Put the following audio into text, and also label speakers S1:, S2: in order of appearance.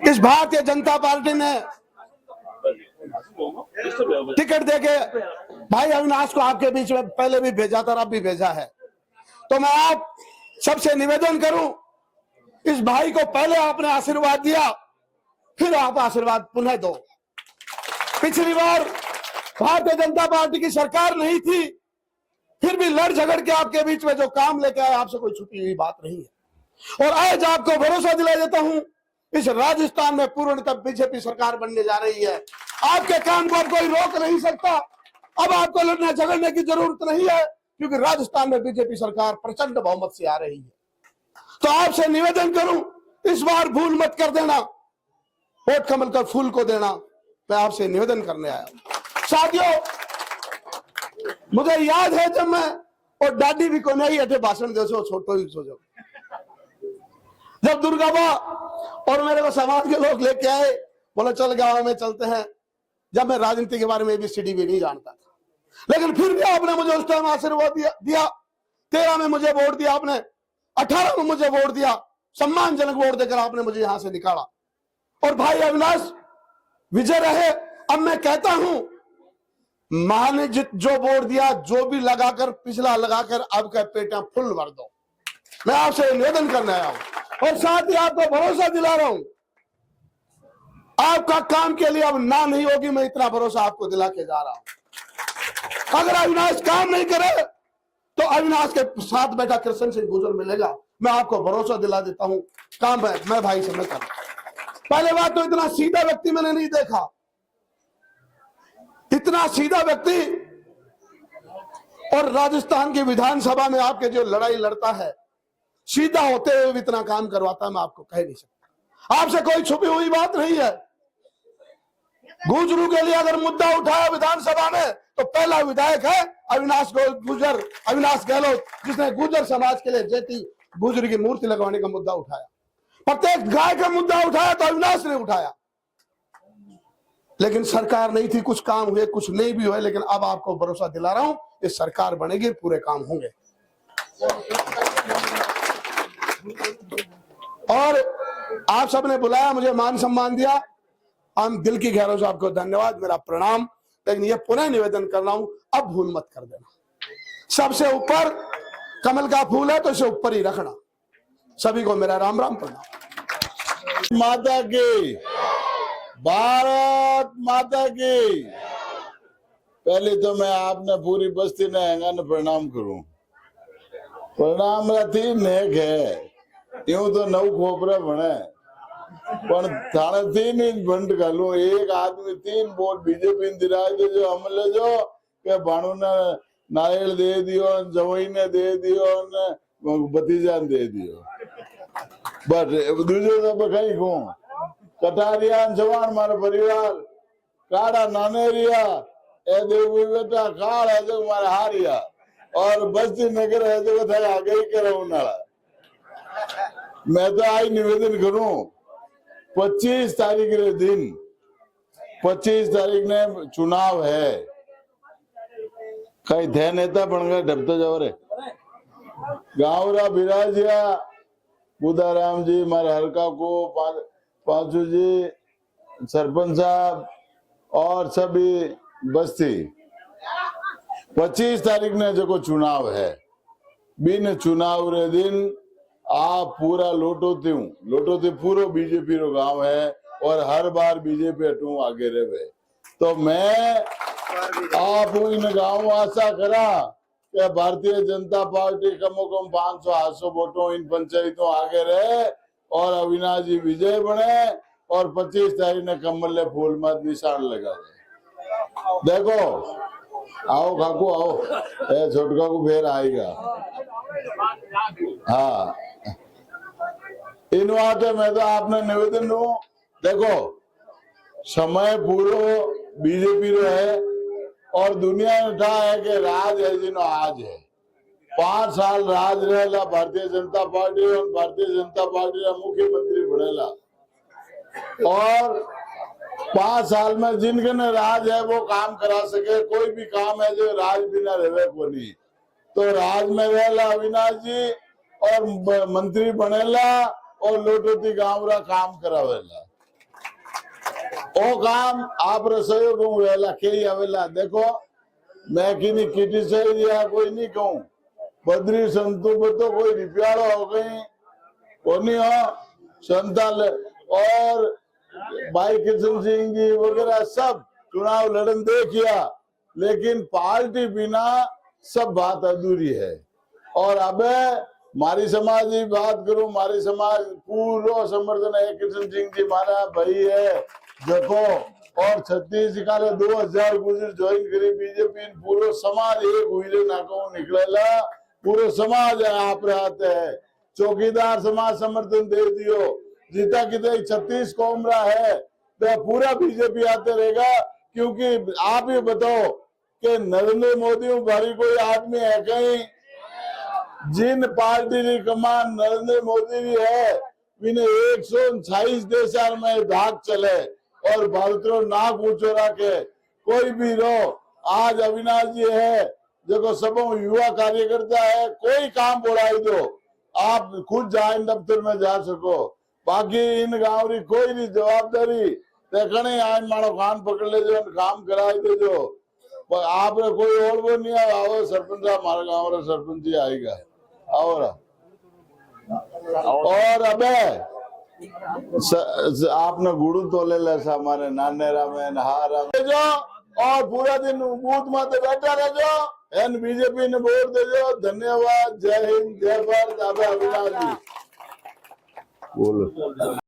S1: इस भारतीय जनता पार्टी ने टिकट देके भाई अविनाश को आपके बीच में पहले भी भेजा था और अब भी भेजा है। तो मैं आप सबसे निवेदन करूं, इस भाई को पहले आपने आशीर्वाद दिया, फिर आप आशीर्वाद पुनः दो। पिछली बार भारतीय जनता पार्टी की सरकार नहीं थी, फिर भी लड़ झगड़ के आपके बीच में जो काम लेके आए, आपसे कोई छुपी हुई बात नहीं है। और आज आपको भरोसा दिला देता हूं, इस राजस्थान में पूर्णतः बीजेपी सरकार बनने जा रही है। आपके काम को कोई रोक नहीं सकता। अब आपको लड़ने झगड़ने की जरूरत नहीं है, क्योंकि राजस्थान में बीजेपी सरकार प्रचंड बहुमत से आ रही है। तो आपसे निवेदन करूं, इस बार भूल मत कर देना, वोट कमल का फूल को देना। मैं आपसे निवेदन करने आया हूं। साथियों, मुझे याद है जब मैं और दादी भी को नहीं हटे भाषण दे सो छोटो ही सो, जब दुर्गा बा और मेरे को समाज के लोग लेके आए, बोले चल गांव में चलते हैं। जब मैं राजनीति के बारे में ABCD भी नहीं जानता था, लेकिन फिर भी आपने मुझे उस टाइम आशीर्वाद दिया। 13 में मुझे वोट दिया आपने, 18 में मुझे वोट दिया, सम्मानजनक वोट देकर आपने मुझे यहां से निकाला। और भाई अविनाश विजय रहे। अब मैं कहता हूं, मां ने जो वोट दिया, जो भी लगाकर पिछला लगाकर अब का पेटा फुल भर दो। मैं आपसे निवेदन करने आया हूं और साथ ही आपको भरोसा दिला रहा हूं, आपका काम के लिए अब ना नहीं होगी। मैं इतना भरोसा आपको दिला के जा रहा हूं। अगर अविनाश काम नहीं करे तो अविनाश के साथ बैठा कृष्ण सिंह गुर्जर मिलेगा। मैं आपको भरोसा दिला देता हूं, काम है मैं भाई से मैं कर। पहले बात तो इतना सीधा व्यक्ति मैंने नहीं देखा, इतना सीधा व्यक्ति। और राजस्थान की विधानसभा में आपके जो लड़ाई लड़ता है, सीधा होते हुए इतना काम करवाता है, मैं आपको कह नहीं सकता। आपसे कोई छुपी हुई बात नहीं है। गुजरू के लिए अगर मुद्दा उठाया विधानसभा में, तो पहला विधायक है अविनाश गहलोत, जिसने गुर्जर समाज के लिए जेती गुजरी की मूर्ति लगवाने का मुद्दा उठाया। प्रत्येक गाय का मुद्दा उठाया तो अविनाश ने उठाया। लेकिन सरकार नहीं थी, कुछ काम हुए कुछ नहीं भी हुए, लेकिन अब आपको भरोसा दिला रहा हूं, इस सरकार बनेगी, पूरे काम होंगे। और आप सबने बुलाया, मुझे मान सम्मान दिया, हम दिल की गहराई से आपको धन्यवाद, मेरा प्रणाम। लेकिन ये पुनः निवेदन कर रहा हूं, अब भूल मत कर देना। सबसे ऊपर कमल का फूल है तो इसे ऊपर ही रखना। सभी को मेरा राम राम प्रणाम।
S2: माता की, भारत माता की। पहले तो मैं आपने पूरी बस्ती ने हैंगा प्रणाम करूं। प्रणाम रथी नेक है, यूं तो नव खोपरा बने, पण थाने 3 इंच बंट घालू। एक आदमी 3 वोट बीजेपी ने दिलाए दे, जो हमले जो के भाणु ने नारियल दे दियो, जवाई ने दे दियो, भतीजा ने दे दियो। बस दूसरे तो कहीं को कटारिया जवान मारा परिवार काड़ा नानेरिया ए देवी बेटा काल है जो मारा हारिया, और बस्ती नगर है जो थे आगे ही करो उनाला। मैं तो आई निवेदन करूं, 25 तारीख के दिन, 25 तारीख ने चुनाव है। कई थे नेता बन गए, ढपते जाओ रे। गावरा बिराजिया बुदाराम जी, मारे हल्का को पांचू जी, सरपंच साहब और सभी बस्ती। 25 तारीख ने जो चुनाव है, बिन चुनाव रे दिन आप पूरा लोटोती पूरा बीजेपी रो गांव है, और हर बार बीजेपी हटू आगे रहे। तो मैं आप इन गांव आशा करा कि भारतीय जनता पार्टी कमो कम 500-800 वोटों इन पंचायतों आगे रहे और अविनाश जी विजय बने, और 25 तारीख ने कमल ने फूल मत निशान लगा दे। देखो आओ काकू आओ, छोटका को फिर आएगा। हाँ, इन बातें मैं तो आपने निवेदन दू। देखो समय पूरो बीजेपी रो है, और दुनिया में था है कि राज है जिनो आज है। 5 साल राज रहेला भारतीय जनता पार्टी, और भारतीय जनता पार्टी का मुख्यमंत्री बनेला, और 5 साल में जिनके ने राज है वो काम करा सके। कोई भी काम है जो राज बिना रहे को नहीं, तो राज में रहेला अविनाश जी, और मंत्री बनेला और लोटोती गांव रा काम करावेला। ओ काम आप सहयोग हूँ वेला कई आवेला देखो मैं किनी क्रिटिसाइज या कोई नहीं कहूँ बद्री संतु तो कोई रिप्याड़ो हो गई कोनी हो संताल और भाई किशन सिंह जी वगैरह सब चुनाव लड़न दे किया लेकिन पार्टी बिना सब बात अधूरी है। और अब मारी समाज की बात करूं मारी समाज पूरा समर्थन है किशन सिंह जी मारा भाई है देखो और छत्तीसगढ़ 2000 गुजर ज्वाइन करी बीजेपी पूरा समाज एक हुई नाको निकलेला पूरे समाज आप रहते है चौकीदार समाज समर्थन दे दियो जीता कितने 36 कोमरा है तो पूरा बीजेपी आते रहेगा क्योंकि आप ही बताओ कि नरेंद्र मोदी भारी कोई आदमी है कहीं जिन पार्टी की कमान नरेंद्र मोदी की है बिने 128 देशों में भाग चले और भारत नाक ऊंचो रखे कोई भी रो आज अविनाश जी है देखो सब युवा कार्यकर्ता है कोई काम बढ़ाई दो आप खुद जाए दफ्तर में जा सको बाकी इन गांव की कोई नहीं जवाबदारी देखने आज मानो कान पकड़ ले जो काम कराई दे जो पर आप कोई और वो नहीं आओ सरपंच साहब हमारे गांव रा सरपंच जी आएगा और अबे आपने गुड़ू तो ले लेसा हमारे नानेरा में नहारा में जो और पूरा दिन बूथ में तो बैठा रह जो एन बीजेपी ने वोट दे जो धन्यवाद जय हिंद जय भारत। अबे अविनाश जी बोलो।